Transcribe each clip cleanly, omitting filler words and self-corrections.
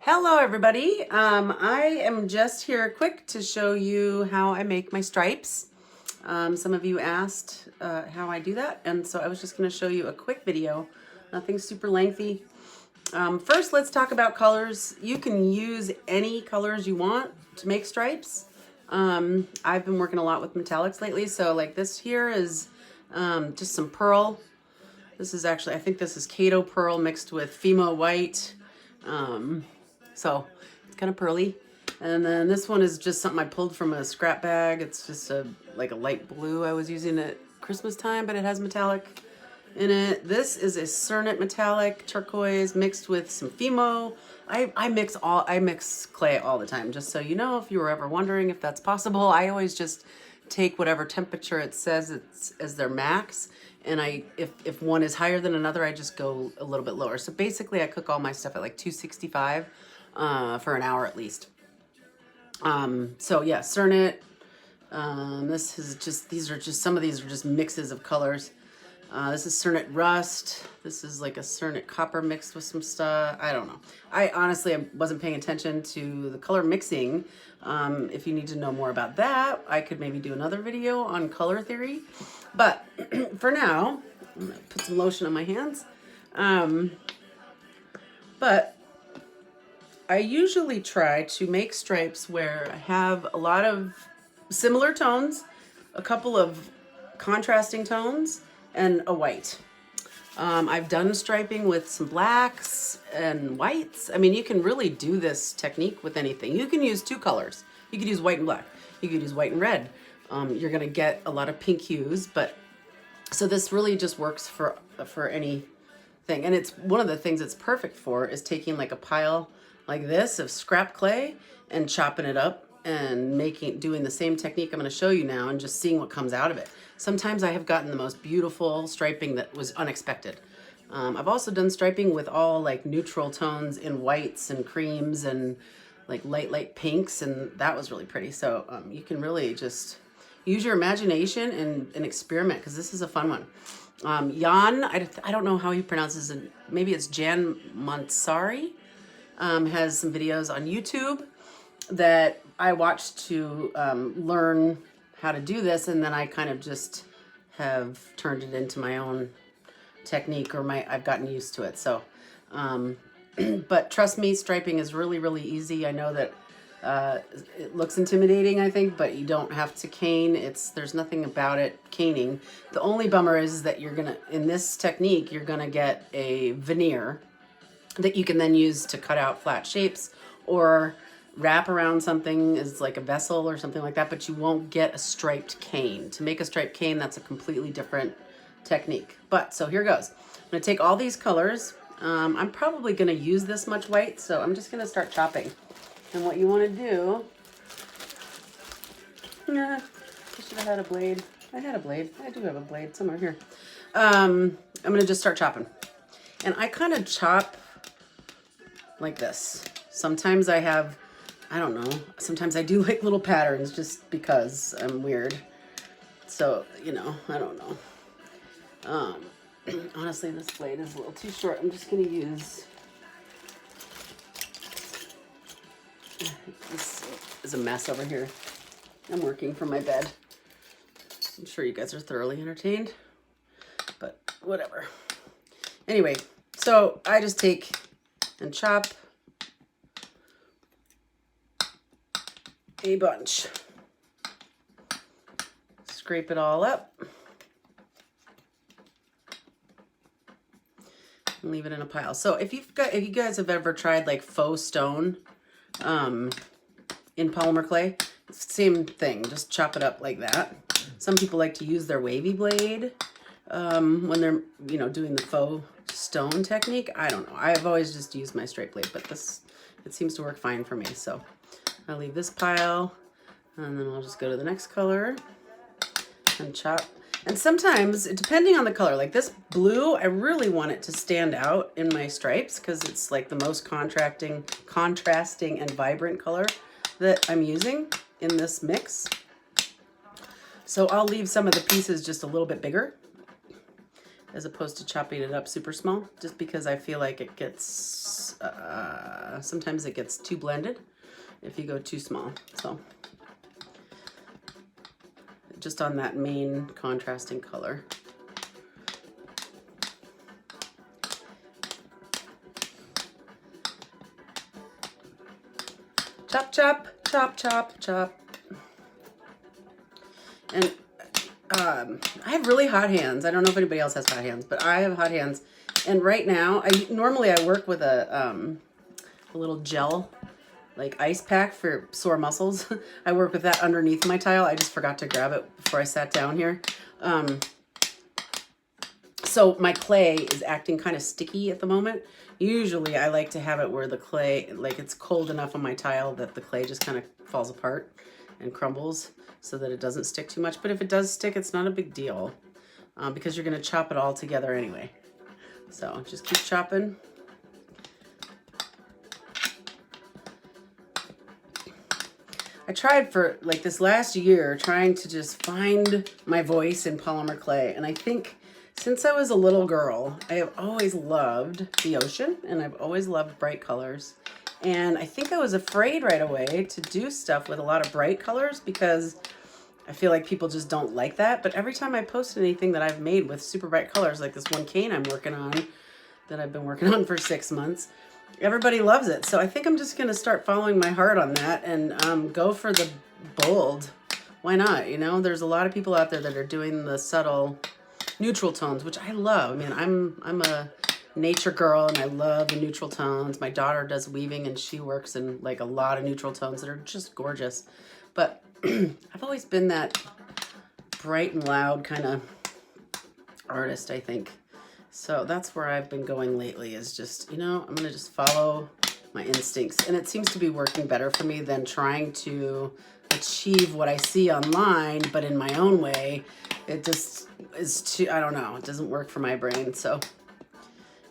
Hello everybody. I am just here quick to show you how I make my stripes. Some of you asked how I do that, and so I was just going to show you a quick video. Nothing super lengthy. First, let's talk about colors. You can use any colors you want to make stripes. I've been working a lot with metallics lately, so like this here is just some pearl. This is actually, I think this is Kato Pearl mixed with Fimo white. So it's kind of pearly. And then this one is just something I pulled from a scrap bag. It's just like a light blue I was using at Christmas time, but it has metallic in it. This is a Cernit metallic turquoise mixed with some Fimo. I mix clay all the time, just so you know, if you were ever wondering if that's possible. I always just take whatever temperature it says it's as their max, and if one is higher than another, I just go a little bit lower. So basically I cook all my stuff at like 265 for an hour at least. So yeah, Cernit. This is just, some of these are just mixes of colors. This is Cernit rust. This is like a Cernit copper mixed with some stuff. I don't know. I honestly wasn't paying attention to the color mixing. If you need to know more about that, I could maybe do another video on color theory. But for now, I'm gonna put some lotion on my hands. But I usually try to make stripes where I have a lot of similar tones, a couple of contrasting tones, and a white. I've done striping with some blacks and whites. I mean, you can really do this technique with anything. You can use two colors. You could use white and black. You could use white and red. You're gonna get a lot of pink hues, but so this really just works for anything. And it's one of the things it's perfect for is taking like a pile like this of scrap clay and chopping it up and doing the same technique I'm going to show you now and just seeing what comes out of it. Sometimes I have gotten the most beautiful striping that was unexpected. I've also done striping with all like neutral tones in whites and creams and like light pinks, and that was really pretty. So you can really just use your imagination and experiment, because this is a fun one. Jan, I don't know how he pronounces it. Maybe it's Jan Mansari. Has some videos on YouTube that I watched to learn how to do this, and then I kind of just have turned it into my own technique, or I've gotten used to it. So, but trust me, striping is really easy. I know that it looks intimidating, I think, but you don't have to cane. There's nothing about it caning. The only bummer is that in this technique, you're gonna get a veneer that you can then use to cut out flat shapes or wrap around something as like a vessel or something like that, but you won't get a striped cane. To make a striped cane, that's a completely different technique. But so here goes. I'm gonna take all these colors. I'm probably gonna use this much white, so I'm just gonna start chopping. And what you wanna do, I should have had a blade. I had a blade. I do have a blade somewhere here. I'm gonna just start chopping. And I kind of chop like this. Sometimes I have, I don't know, sometimes I do like little patterns just because I'm weird. So, you know, I don't know. Honestly, this blade is a little too short. I'm just gonna use, this is a mess over here. I'm working from my bed. I'm sure you guys are thoroughly entertained, but whatever. Anyway, so I just take and chop a bunch. Scrape it all up and leave it in a pile. So if you guys have ever tried like faux stone in polymer clay, same thing, just chop it up like that. Some people like to use their wavy blade when they're, you know, doing the faux stone technique. I don't know. I've always just used my straight blade, but it seems to work fine for me. So I'll leave this pile, and then I'll just go to the next color and chop. And sometimes, depending on the color, like this blue, I really want it to stand out in my stripes because it's like the most contrasting and vibrant color that I'm using in this mix. So I'll leave some of the pieces just a little bit bigger. as opposed to chopping it up super small, just because I feel like it gets, sometimes it gets too blended if you go too small. So just on that main contrasting color. Chop, chop, chop, chop, chop. And I have really hot hands. I don't know if anybody else has hot hands, but I have hot hands. And right now, normally I work with a little gel, like ice pack for sore muscles. I work with that underneath my tile. I just forgot to grab it before I sat down here. So my clay is acting kind of sticky at the moment. Usually I like to have it where the clay, like it's cold enough on my tile that the clay just kind of falls apart and crumbles so that it doesn't stick too much. But if it does stick, it's not a big deal because you're going to chop it all together anyway. So just keep chopping. I tried for like this last year trying to just find my voice in polymer clay. And I think since I was a little girl, I have always loved the ocean and I've always loved bright colors. And I think I was afraid right away to do stuff with a lot of bright colors because I feel like people just don't like that. But every time I post anything that I've made with super bright colors, like this one cane I'm working on that I've been working on for 6 months, everybody loves it. So I think I'm just going to start following my heart on that and go for the bold. Why not? You know, there's a lot of people out there that are doing the subtle neutral tones, which I love. I mean, I'm a nature girl and I love the neutral tones. My daughter does weaving and she works in like a lot of neutral tones that are just gorgeous. But I've always been that bright and loud kind of artist, I think. So that's where I've been going lately is just, you know, I'm going to just follow my instincts. And it seems to be working better for me than trying to achieve what I see online, but in my own way. It just is too, I don't know, it doesn't work for my brain. So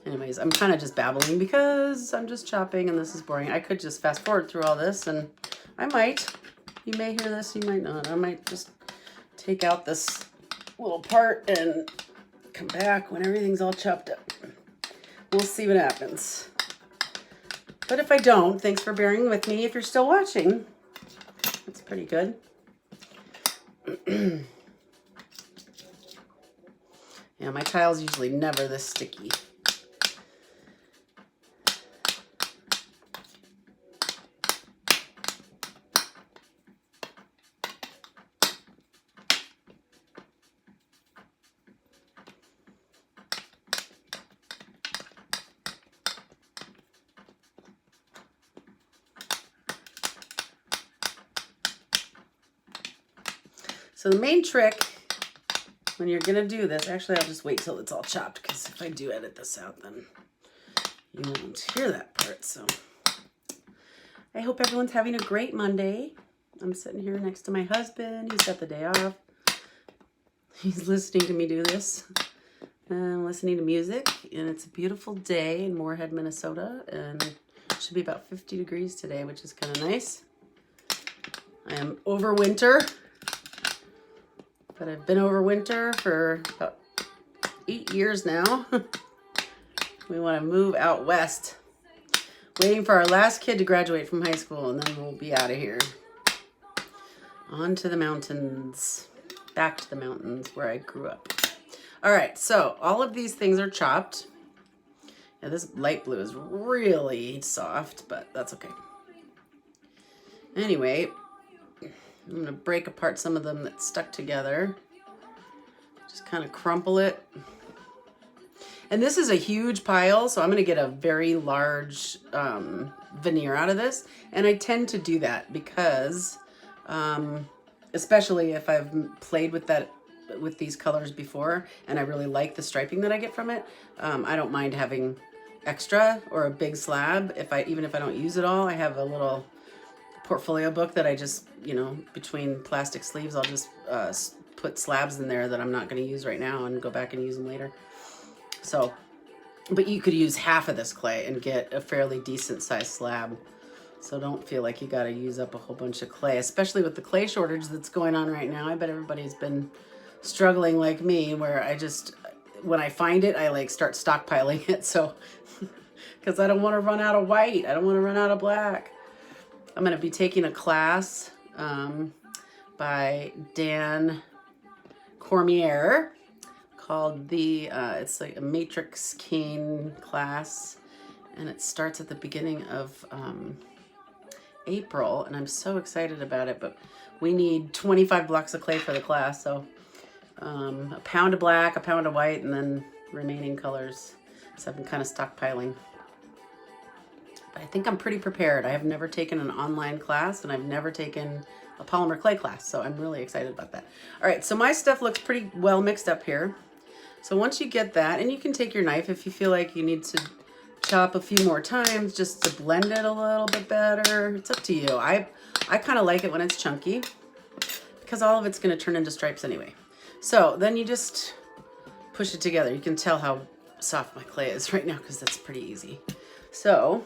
anyways, I'm kind of just babbling because I'm just chopping and this is boring. I could just fast forward through all this and I might. You may hear this, you might not. I might just take out this little part and come back when everything's all chopped up. We'll see what happens. But if I don't, thanks for bearing with me if you're still watching. That's pretty good. Yeah, my tile's usually never this sticky. So the main trick when you're gonna do this, actually I'll just wait till it's all chopped because if I do edit this out then you won't hear that part. So I hope everyone's having a great Monday. I'm sitting here next to my husband. He's got the day off. He's listening to me do this. I'm listening to music and it's a beautiful day in Moorhead, Minnesota, and it should be about 50 degrees today, which is kind of nice. I am over winter. But I've been over winter for about 8 years now. We want to move out west. Waiting for our last kid to graduate from high school and then we'll be out of here. On to the mountains. Back to the mountains where I grew up. All right, so all of these things are chopped. Yeah, this light blue is really soft, but that's okay. Anyway, I'm going to break apart some of them that stuck together. Just kind of crumple it. And this is a huge pile, so I'm going to get a very large veneer out of this. And I tend to do that because, especially if I've played with these colors before and I really like the striping that I get from it, I don't mind having extra or a big slab. Even if I don't use it all, I have a little portfolio book that I just, you know, between plastic sleeves, I'll just put slabs in there that I'm not going to use right now and go back and use them later. So, but you could use half of this clay and get a fairly decent sized slab. So don't feel like you got to use up a whole bunch of clay, especially with the clay shortage that's going on right now. I bet everybody's been struggling like me where when I find it, I like start stockpiling it. So, because I don't want to run out of white. I don't want to run out of black. I'm going to be taking a class by Dan Cormier called it's like a matrix cane class, and it starts at the beginning of April, and I'm so excited about it. But we need 25 blocks of clay for the class, so a pound of black, a pound of white, and then remaining colors. So I've been kind of stockpiling. But I think I'm pretty prepared. I have never taken an online class, and I've never taken a polymer clay class, so I'm really excited about that. All right, so my stuff looks pretty well mixed up here. So once you get that, and you can take your knife if you feel like you need to chop a few more times just to blend it a little bit better. It's up to you. I kind of like it when it's chunky because all of it's going to turn into stripes anyway. So then you just push it together. You can tell how soft my clay is right now because that's pretty easy. So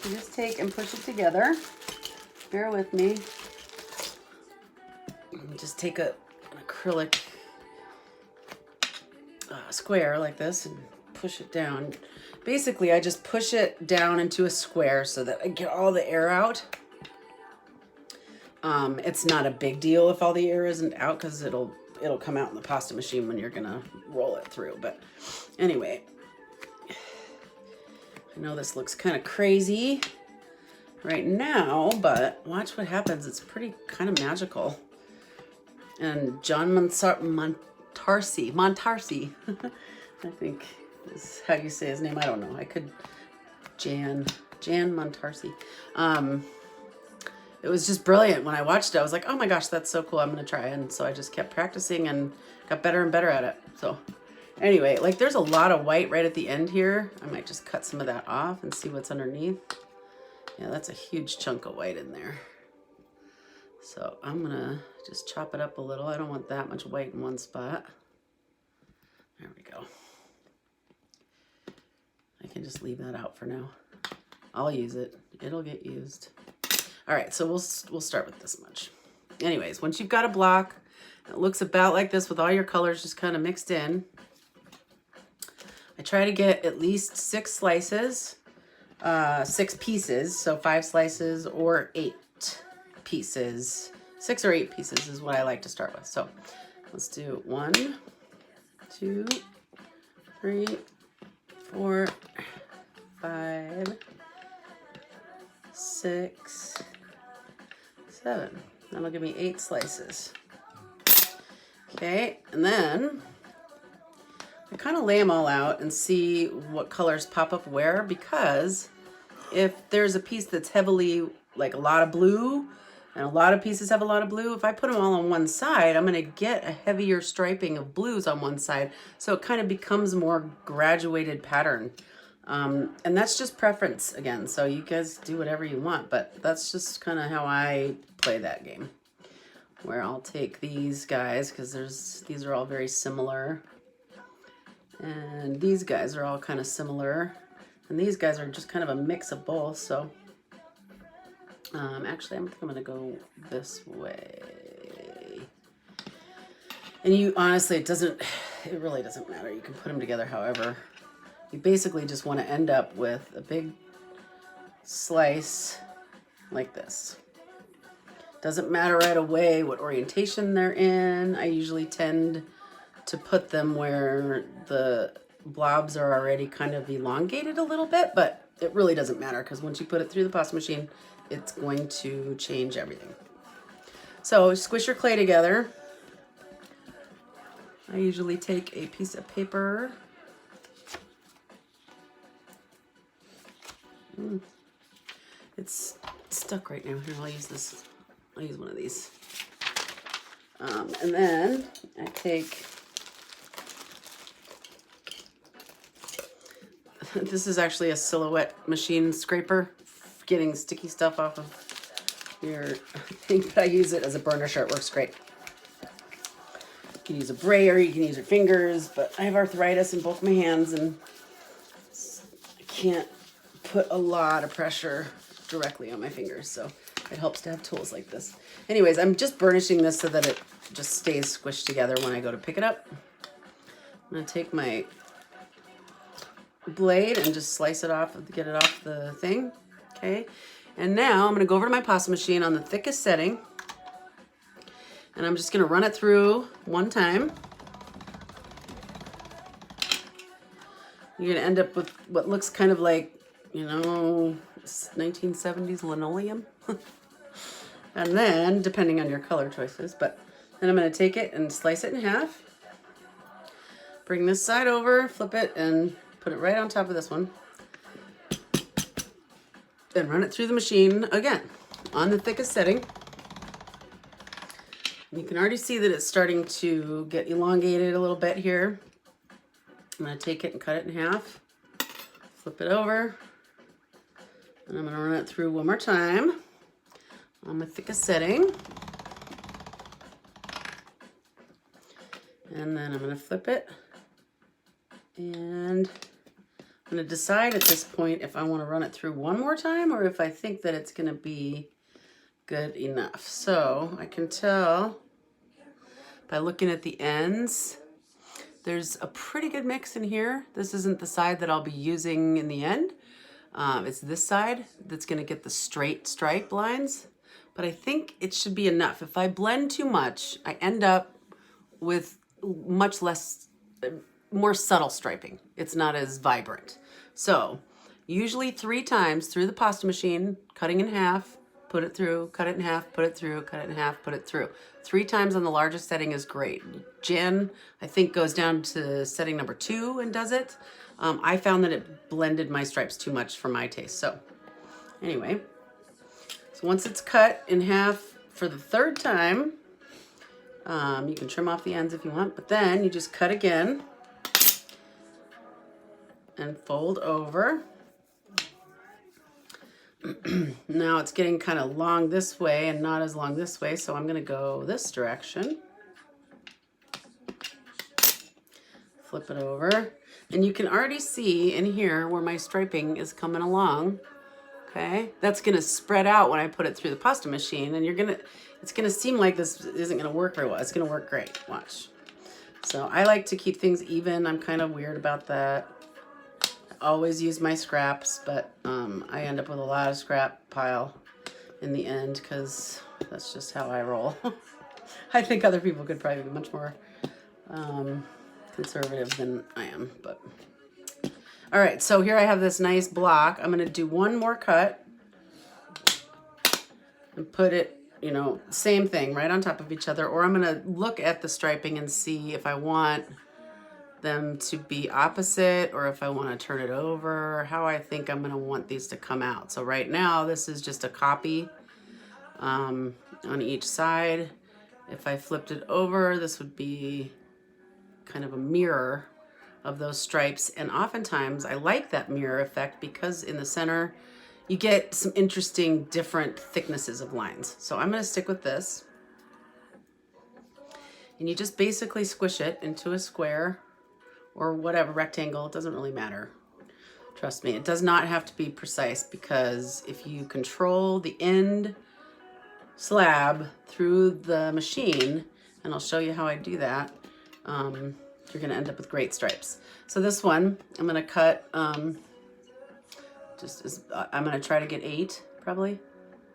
you just take and push it together. Bear with me. Just take an acrylic square like this and push it down. Basically, I just push it down into a square so that I get all the air out. It's not a big deal if all the air isn't out because it'll come out in the pasta machine when you're gonna roll it through. But anyway, I know this looks kind of crazy right now, but watch what happens. It's pretty kind of magical. And John Montarsi, I think is how you say his name. I don't know. I could, Jan Montarsi. It was just brilliant. When I watched it, I was like, oh my gosh, that's so cool. I'm going to try. And so I just kept practicing and got better and better at it. So anyway, like there's a lot of white right at the end here. I might just cut some of that off and see what's underneath. Yeah, that's a huge chunk of white in there. So I'm going to just chop it up a little. I don't want that much white in one spot. There we go. I can just leave that out for now. I'll use it. It'll get used. All right, so we'll start with this much. Anyways, once you've got a block, it looks about like this with all your colors just kind of mixed in. I try to get at least 6 slices, 6 pieces, so 5 slices or 8 pieces. 6 or 8 pieces is what I like to start with. So let's do 1, 2, 3, 4, 5, 6, 7. That'll give me 8 slices. Okay, and then I kind of lay them all out and see what colors pop up where, because if there's a piece that's heavily, like a lot of blue, and a lot of pieces have a lot of blue, if I put them all on one side, I'm going to get a heavier striping of blues on one side. So it kind of becomes more graduated pattern. And that's just preference again. So you guys do whatever you want, but that's just kind of how I play that game. Where I'll take these guys, because these are all very similar. And these guys are all kind of similar. And these guys are just kind of a mix of both, so... actually, I think I'm going to go this way. And you, honestly, it really doesn't matter. You can put them together however. You basically just want to end up with a big slice like this. Doesn't matter right away what orientation they're in. I usually tend to put them where the blobs are already kind of elongated a little bit, but it really doesn't matter because once you put it through the pasta machine, it's going to change everything. So squish your clay together. I usually take a piece of paper. It's stuck right now. Here, I'll use this. I'll use one of these. And then I take, this is actually a silhouette machine scraper, getting sticky stuff off of your thing, but I use it as a burnisher. It works great. You can use a brayer, you can use your fingers, but I have arthritis in both my hands and I can't put a lot of pressure directly on my fingers, so it helps to have tools like this. Anyways, I'm just burnishing this so that it just stays squished together when I go to pick it up. I'm gonna take my blade and just slice it off, get it off the thing. Okay, and now I'm gonna go over to my pasta machine on the thickest setting, and I'm just gonna run it through one time. You're gonna end up with what looks kind of like, you know, 1970s linoleum. And then, depending on your color choices, but then I'm gonna take it and slice it in half. Bring this side over, flip it, and put it right on top of this one. Then run it through the machine again on the thickest setting. You can already see that it's starting to get elongated a little bit here. I'm going to take it and cut it in half, flip it over, and I'm going to run it through one more time on the thickest setting. And then I'm going to flip it, and I'm going to decide at this point if I want to run it through one more time or if I think that it's going to be good enough. So I can tell by looking at the ends, there's a pretty good mix in here. This isn't the side that I'll be using in the end. It's this side that's going to get the straight stripe lines, but I think it should be enough. If I blend too much, I end up with much less, more subtle striping. It's not as vibrant. So usually 3 times through the pasta machine, cutting in half, put it through, cut it in half, put it through, cut it in half, put it through. 3 times on the largest setting is great. Jen, I think, goes down to setting number 2 and does it. I found that it blended my stripes too much for my taste. So anyway, so once it's cut in half for the 3rd time, you can trim off the ends if you want, but then you just cut again and fold over. Now it's getting kind of long this way and not as long this way, so I'm going to go this direction. Flip it over, and you can already see in here where my striping is coming along. Okay, that's going to spread out when I put it through the pasta machine, and it's going to seem like this isn't going to work very well. It's going to work great. Watch. So I like to keep things even. I'm kind of weird about that. Always use my scraps, but I end up with a lot of scrap pile in the end because that's just how I roll. I think other people could probably be much more conservative than I am, but all right, so here I have this nice block. I'm going to do one more cut and put it, you know, same thing right on top of each other, or I'm going to look at the striping and see if I want them to be opposite or if I want to turn it over, or how I think I'm going to want these to come out. So right now this is just a copy on each side. If I flipped it over, this would be kind of a mirror of those stripes, and oftentimes I like that mirror effect because in the center you get some interesting different thicknesses of lines. So I'm going to stick with this, and you just basically squish it into a square or whatever, rectangle, it doesn't really matter. Trust me, it does not have to be precise, because if you control the end slab through the machine, and I'll show you how I do that, you're gonna end up with great stripes. So this one, I'm gonna cut, I'm gonna try to get 8, probably,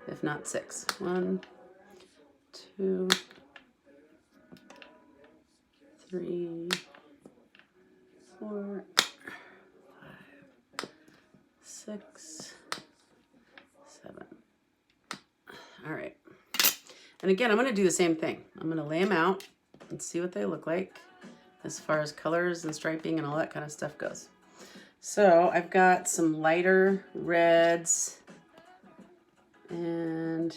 if not 6. 1, 2, 3, 4, 5, 6, 7. All right. And again, I'm going to do the same thing. I'm going to lay them out and see what they look like as far as colors and striping and all that kind of stuff goes. So I've got some lighter reds, and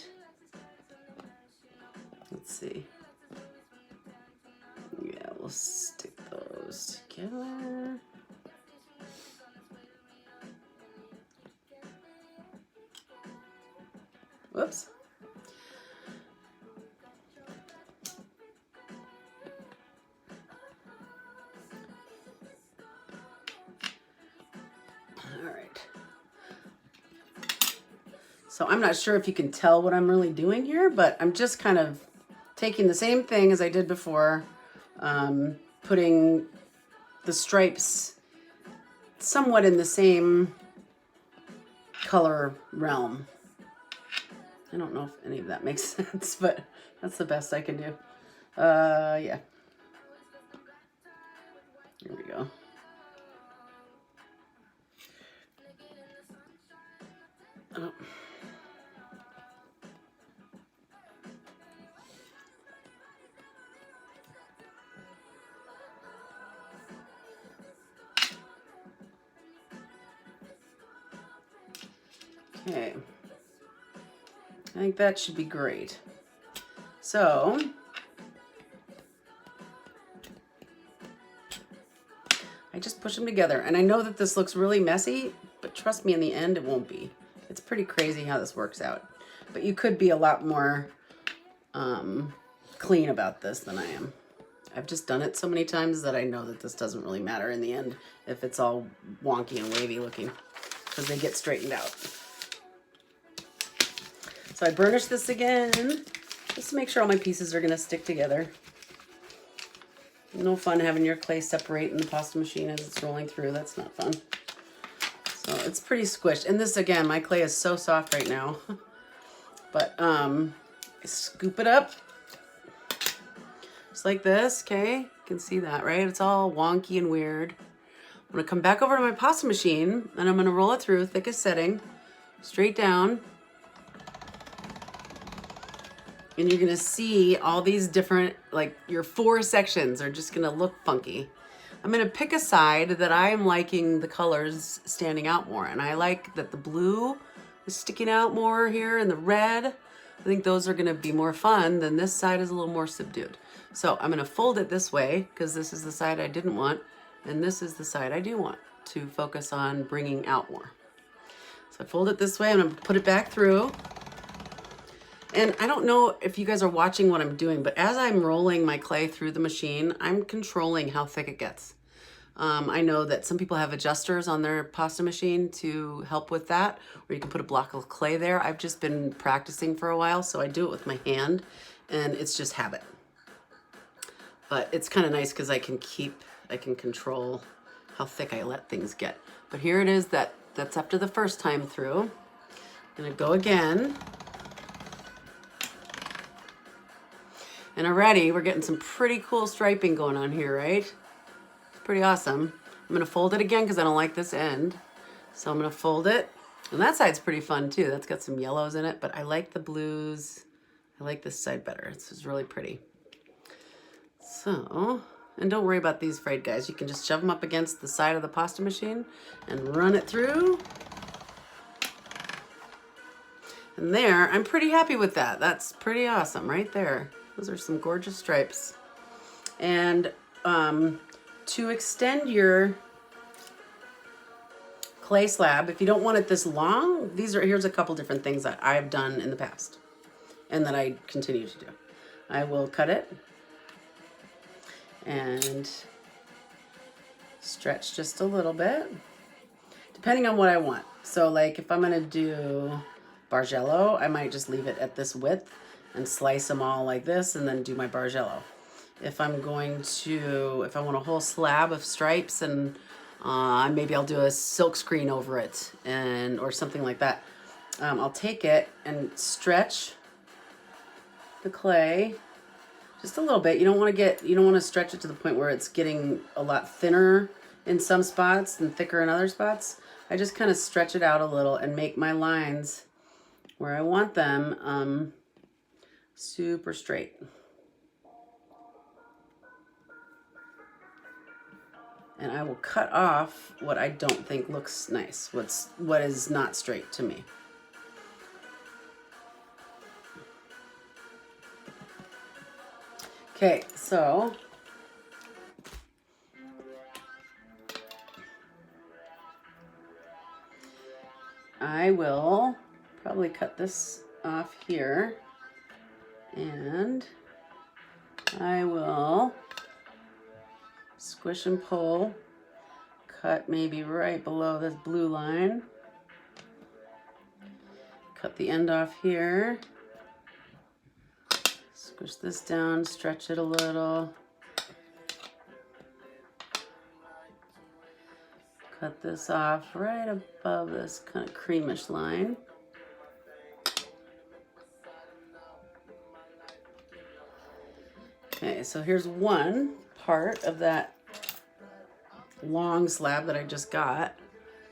let's see. Yeah, we'll stick those together. Whoops. All right. So I'm not sure if you can tell what I'm really doing here, but I'm just kind of taking the same thing as I did before, putting the stripes somewhat in the same color realm. I don't know if any of that makes sense, but that's the best I can do. Yeah. Here we go. Oh. Okay. I think that should be great. So, I just push them together. And I know that this looks really messy, but trust me, in the end, it won't be. It's pretty crazy how this works out. But you could be a lot more clean about this than I am. I've just done it so many times that I know that this doesn't really matter in the end if it's all wonky and wavy looking, because they get straightened out. So I burnish this again, just to make sure all my pieces are going to stick together. No fun having your clay separate in the pasta machine as it's rolling through. That's not fun. So it's pretty squished. And this, again, my clay is so soft right now. But scoop it up. Just like this, okay? You can see that, right? It's all wonky and weird. I'm going to come back over to my pasta machine, and I'm going to roll it through, thickest setting, straight down. And you're going to see all these different, like your 4 sections are just going to look funky. I'm going to pick a side that I am liking the colors standing out more. And I like that the blue is sticking out more here and the red. I think those are going to be more fun than this side is a little more subdued. So I'm going to fold it this way because this is the side I didn't want. And this is the side I do want to focus on bringing out more. So I fold it this way. I'm going to put it back through. And I don't know if you guys are watching what I'm doing, but as I'm rolling my clay through the machine, I'm controlling how thick it gets. I know that some people have adjusters on their pasta machine to help with that, or you can put a block of clay there. I've just been practicing for a while, so I do it with my hand, and it's just habit. But it's kind of nice because I can control how thick I let things get. But here it is, that's after the first time through. I'm gonna go again. And already we're getting some pretty cool striping going on here, right? It's pretty awesome. I'm gonna fold it again because I don't like this end. So I'm gonna fold it. And that side's pretty fun too. That's got some yellows in it, but I like the blues. I like this side better. It's just really pretty. So, and don't worry about these frayed guys. You can just shove them up against the side of the pasta machine and run it through. And there, I'm pretty happy with that. That's pretty awesome right there. Those are some gorgeous stripes. And to extend your clay slab, if you don't want it this long, here's a couple different things that I've done in the past and that I continue to do. I will cut it and stretch just a little bit, depending on what I want. So like if I'm gonna do Bargello, I might just leave it at this width and slice them all like this and then do my Bargello. If I want a whole slab of stripes and maybe I'll do a silk screen over it or something like that. I'll take it and stretch the clay just a little bit. You don't want to stretch it to the point where it's getting a lot thinner in some spots and thicker in other spots. I just kind of stretch it out a little and make my lines where I want them super straight. And I will cut off what I don't think looks nice, what is not straight to me. Okay, so I will probably cut this off here, and I will squish and pull, cut maybe right below this blue line, cut the end off here, squish this down, stretch it a little, cut this off right above this kind of creamish line. Okay, so here's one part of that long slab that I just got.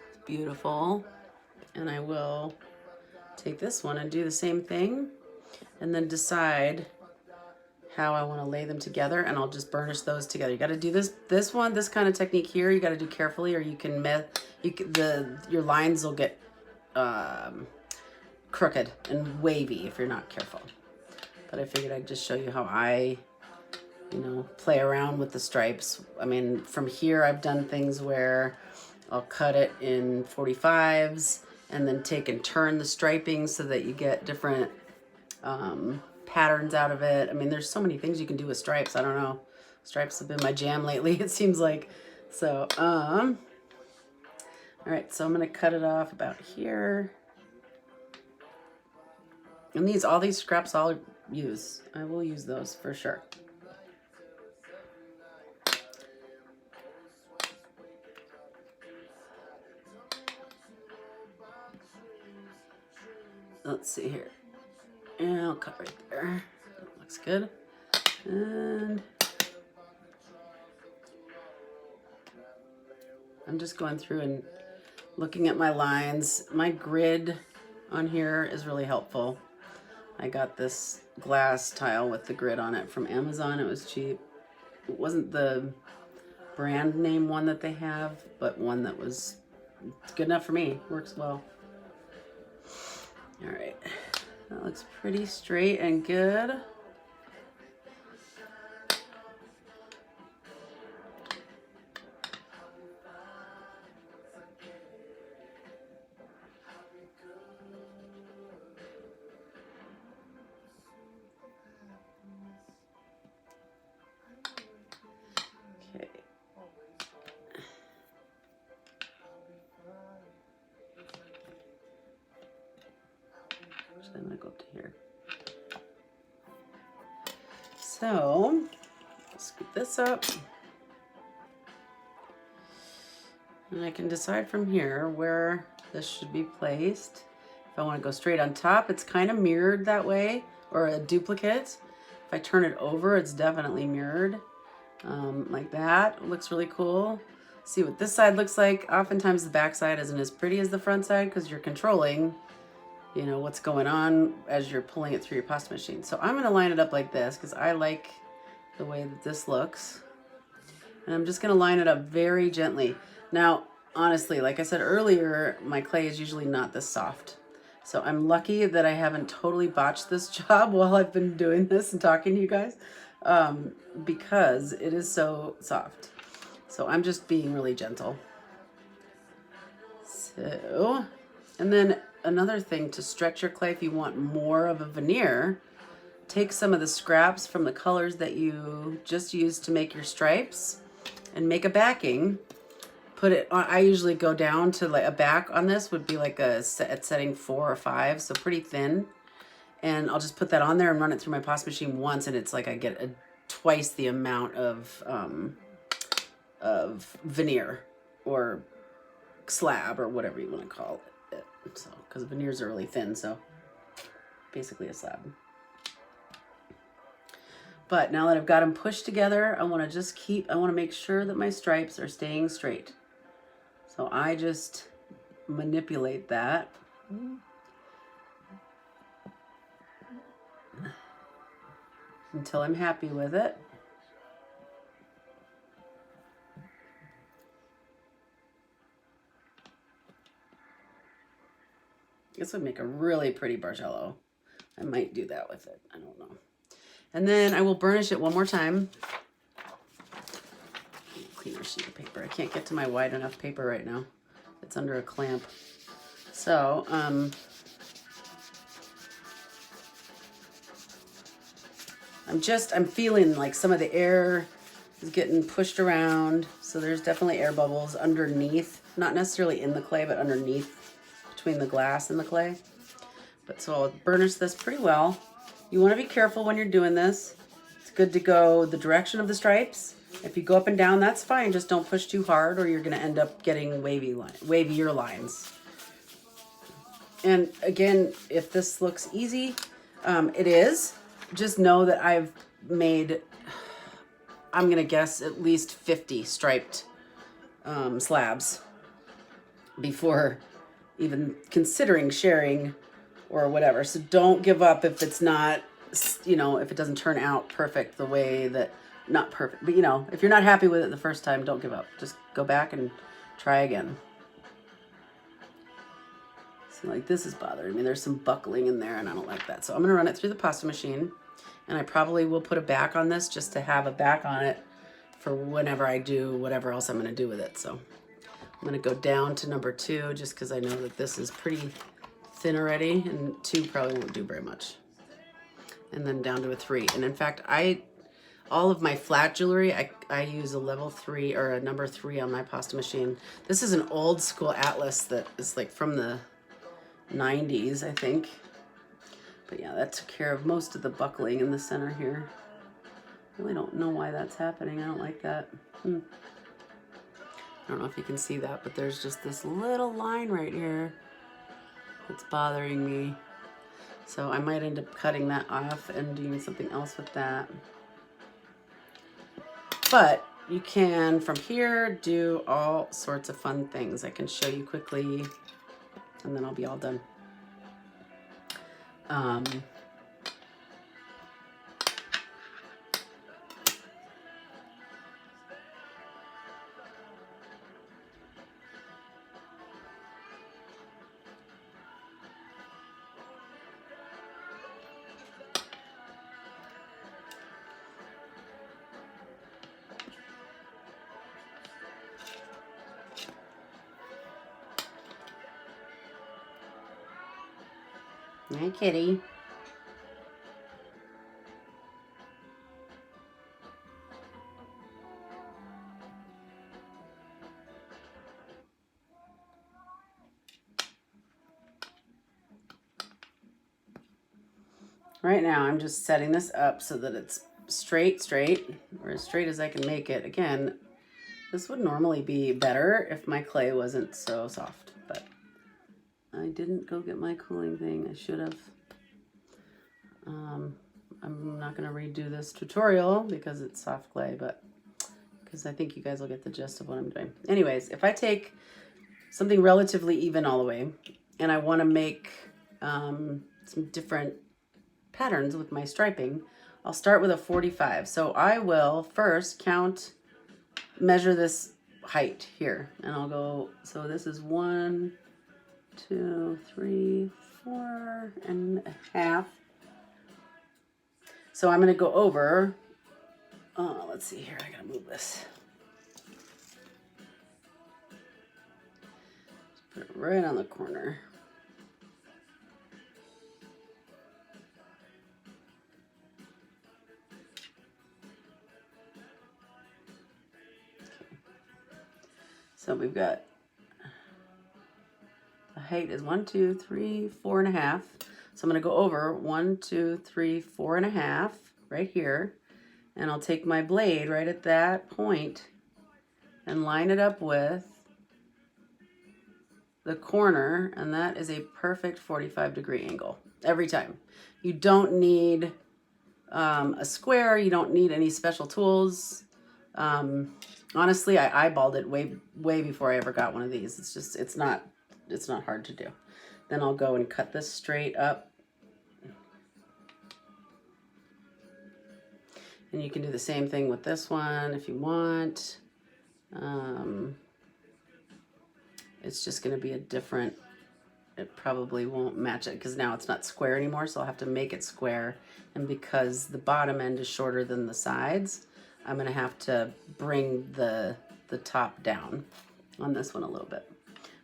It's beautiful. And I will take this one and do the same thing and then decide how I want to lay them together, and I'll just burnish those together. You got to do this one, this kind of technique here, you got to do carefully, or you can your lines will get crooked and wavy if you're not careful. But I figured I'd just show you how I, you know, play around with the stripes. I mean, from here I've done things where I'll cut it in 45s and then take and turn the striping so that you get different patterns out of it. I mean, there's so many things you can do with stripes. I don't know. Stripes have been my jam lately, it seems like. So, all right, so I'm gonna cut it off about here. And all these scraps I'll use. I will use those for sure. Let's see here. And I'll cut right there. That looks good. And I'm just going through and looking at my lines. My grid on here is really helpful. I got this glass tile with the grid on it from Amazon. It was cheap. It wasn't the brand name one that they have, but one that was good enough for me. Works well. All right. That looks pretty straight and good. Okay. I'm gonna go up to here. So, scoop this up. And I can decide from here where this should be placed. If I want to go straight on top, it's kind of mirrored that way, or a duplicate. If I turn it over, it's definitely mirrored. Like that. It looks really cool. See what this side looks like. Oftentimes the back side isn't as pretty as the front side because you're controlling, you know, what's going on as you're pulling it through your pasta machine. So I'm going to line it up like this because I like the way that this looks. And I'm just going to line it up very gently. Now, honestly, like I said earlier, my clay is usually not this soft. So I'm lucky that I haven't totally botched this job while I've been doing this and talking to you guys, because it is so soft. So I'm just being really gentle. So, and then another thing to stretch your clay, if you want more of a veneer, take some of the scraps from the colors that you just used to make your stripes and make a backing. Put it on, I usually go down to like a back on this would be like at setting 4 or 5, so pretty thin. And I'll just put that on there and run it through my pasta machine once, and it's like I get twice the amount of veneer or slab or whatever you want to call it. So, because veneers are really thin, so basically a slab. But now that I've got them pushed together, I want to make sure that my stripes are staying straight. So I just manipulate that. Until I'm happy with it. This would make a really pretty bargello. I might do that with it. I don't know. And then I will burnish it one more time. Cleaner sheet of paper. I can't get to my wide enough paper right now. It's under a clamp. So, I'm feeling like some of the air is getting pushed around. So there's definitely air bubbles underneath, not necessarily in the clay, but underneath between the glass and the clay. But so I'll burnish this pretty well. You want to be careful when you're doing this. It's good to go the direction of the stripes If you go up and down, that's fine. Just don't push too hard or you're going to end up getting wavier lines. And again, if this looks easy, it is. Just know that I've made, I'm going to guess, at least 50 striped slabs before even considering sharing or whatever. So don't give up if it's not, you know, if it doesn't turn out perfect the way that, not perfect, but you know, if you're not happy with it the first time, don't give up. Just go back and try again. So like this is bothering me. There's some buckling in there and I don't like that. So I'm going to run it through the pasta machine, and I probably will put a back on this just to have a back on it for whenever I do whatever else I'm going to do with it. So I'm going to go down to number 2 just because I know that this is pretty thin already, and 2 probably won't do very much. And then down to a 3. And in fact, all of my flat jewelry, I use a level 3 or a number 3 on my pasta machine. This is an old school Atlas that is like from the 90s, I think. But yeah, that took care of most of the buckling in the center here. I really don't know why that's happening. I don't like that. I don't know if you can see that, but there's just this little line right here that's bothering me. So I might end up cutting that off and doing something else with that. But you can, from here, do all sorts of fun things. I can show you quickly, and then I'll be all done. Hi, kitty. Right now, I'm just setting this up so that it's straight, or as straight as I can make it. Again, this would normally be better if my clay wasn't so soft, but I didn't go get my cooling thing. I should have. I'm not going to redo this tutorial because it's soft clay, but because I think you guys will get the gist of what I'm doing. Anyways, if I take something relatively even all the way and I want to make some different patterns with my striping, I'll start with a 45. So I will first measure this height here, and I'll go, so this is 1, 2, 3, 4 and a half. So I'm going to go over, let's see here, I got to move this. Just put it right on the corner. So we've got, the height is 1, 2, 3, 4 and a half. So I'm going to go over 1, 2, 3, 4 and a half right here. And I'll take my blade right at that point and line it up with the corner. And that is a perfect 45-degree angle every time. You don't need a square. You don't need any special tools. Honestly, I eyeballed it way before I ever got one of these. It's just, it's not hard to do. Then I'll go and cut this straight up. And you can do the same thing with this one if you want. It's just going to be a different, it probably won't match it because now it's not square anymore, so I'll have to make it square. And because the bottom end is shorter than the sides, I'm going to have to bring the top down on this one a little bit.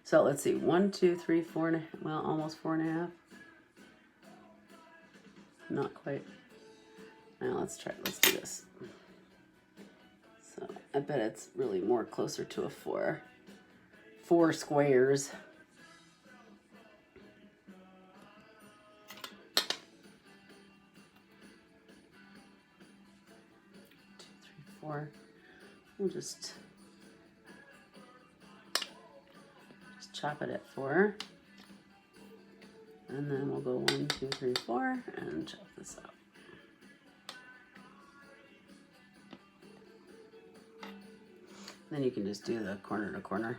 So let's see, 1, 2, 3, 4 and a half, well, almost 4 and a half. Not quite. Now let's do this. So I bet it's really more closer to a 4. 4 squares. 2, 3, 4. we'll just chop it at 4. And then we'll go 1, 2, 3, 4 and chop this up. Then you can just do the corner to corner.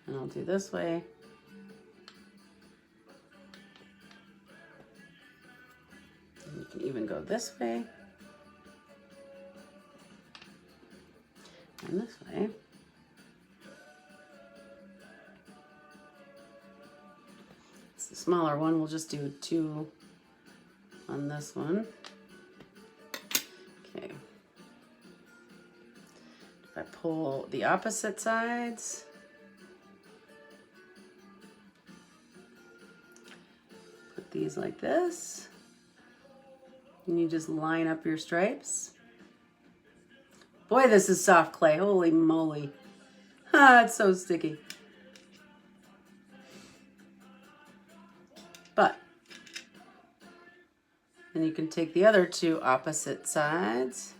And I'll do this way. And you can even go this way. And this way. It's the smaller one. We'll just do 2 on this one. Okay. If I pull the opposite sides, put these like this, and you just line up your stripes. Boy, this is soft clay. Holy moly. Ah, it's so sticky. But then you can take the other 2 opposite sides.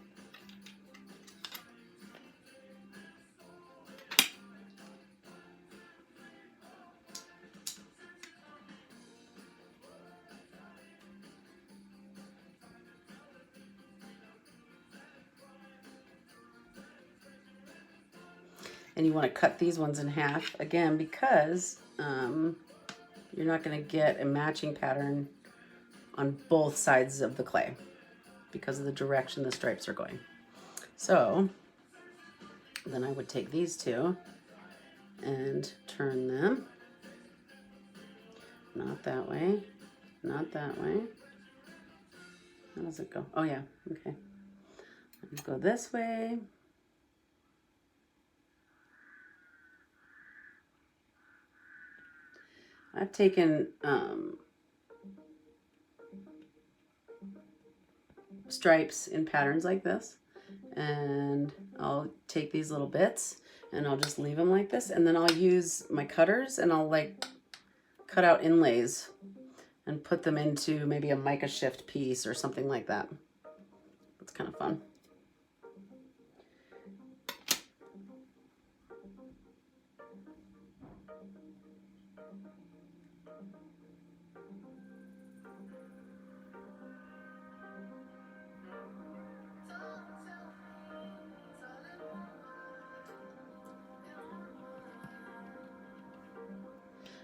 And you want to cut these ones in half again because you're not going to get a matching pattern on both sides of the clay because of the direction the stripes are going. So then I would take these 2 and turn them. Not that way, not that way. How does it go? Oh yeah, okay. Go this way. I've taken stripes in patterns like this, and I'll take these little bits and I'll just leave them like this, and then I'll use my cutters and I'll like cut out inlays and put them into maybe a mica shift piece or something like that. It's kind of fun.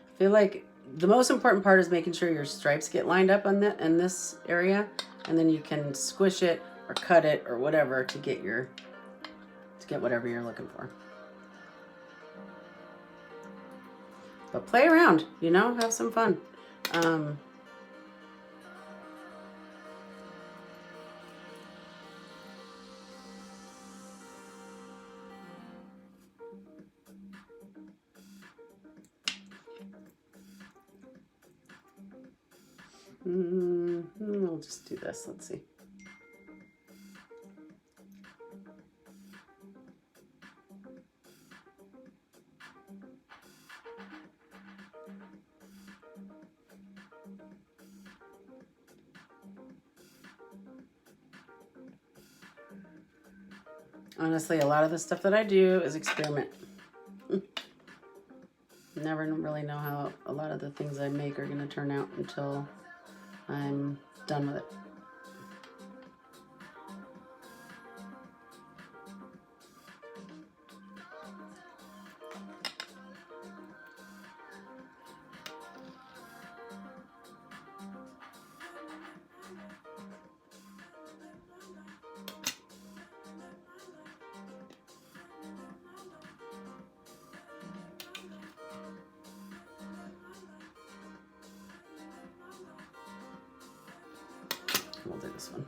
I feel like the most important part is making sure your stripes get lined up on that in this area, and then you can squish it or cut it or whatever to get whatever you're looking for. But play around, you know, have some fun. We'll just do this. Let's see. Honestly, a lot of the stuff that I do is experiment. Never really know how a lot of the things I make are going to turn out until I'm done with it. We'll do this one.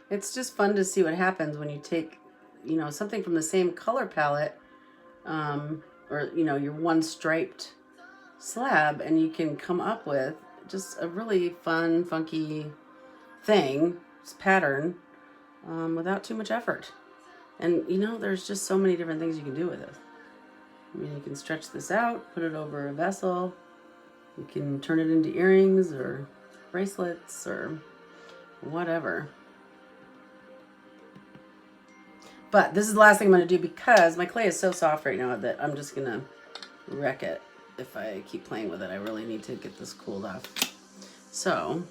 It's just fun to see what happens when you take you know, something from the same color palette, or, you know, your one striped slab, and you can come up with just a really fun, funky thing, pattern, without too much effort. And, you know, there's just so many different things you can do with it. I mean, you can stretch this out, put it over a vessel. You can turn it into earrings or bracelets or whatever. But this is the last thing I'm going to do because my clay is so soft right now that I'm just going to wreck it if I keep playing with it. I really need to get this cooled off. So,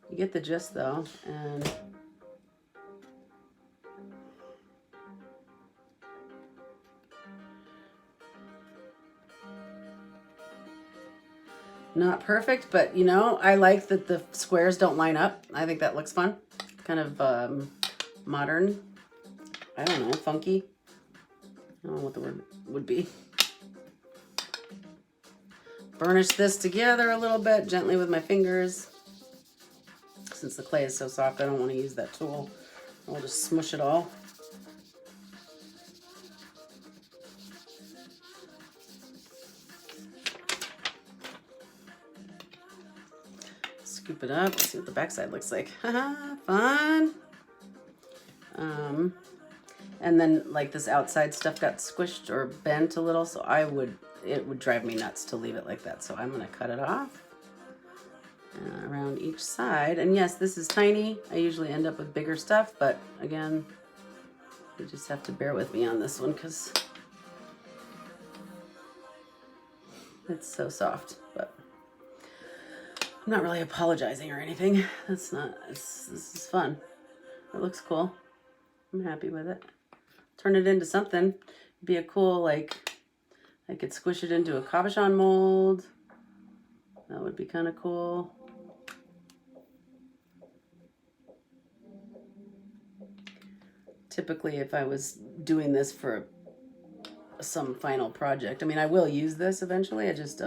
you get the gist though, and not perfect, but you know, I like that the squares don't line up. I think that looks fun. Kind of modern. I don't know, funky. I don't know what the word would be. Burnish this together a little bit gently with my fingers. Since the clay is so soft, I don't want to use that tool. I'll just smush it all. Scoop it up, see what the backside looks like. Haha, fun. And then like this outside stuff got squished or bent a little, so it would drive me nuts to leave it like that. So I'm gonna cut it off around each side. And yes, this is tiny. I usually end up with bigger stuff, but again, you just have to bear with me on this one because it's so soft. But I'm not really apologizing or anything. This is fun. It looks cool. I'm happy with it. Turn it into something. Be a cool, like, I could squish it into a cabochon mold. That would be kind of cool. Typically, if I was doing this for some final project, I mean, I will use this eventually. I just,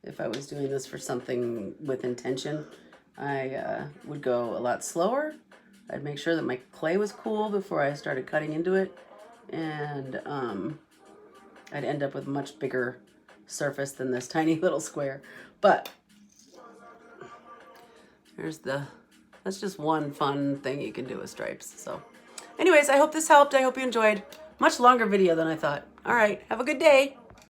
if I was doing this for something with intention, I would go a lot slower. I'd make sure that my clay was cool before I started cutting into it, and I'd end up with a much bigger surface than this tiny little square. But that's just one fun thing you can do with stripes. So anyways, I hope this helped. I hope you enjoyed. Much longer video than I thought. All right, have a good day.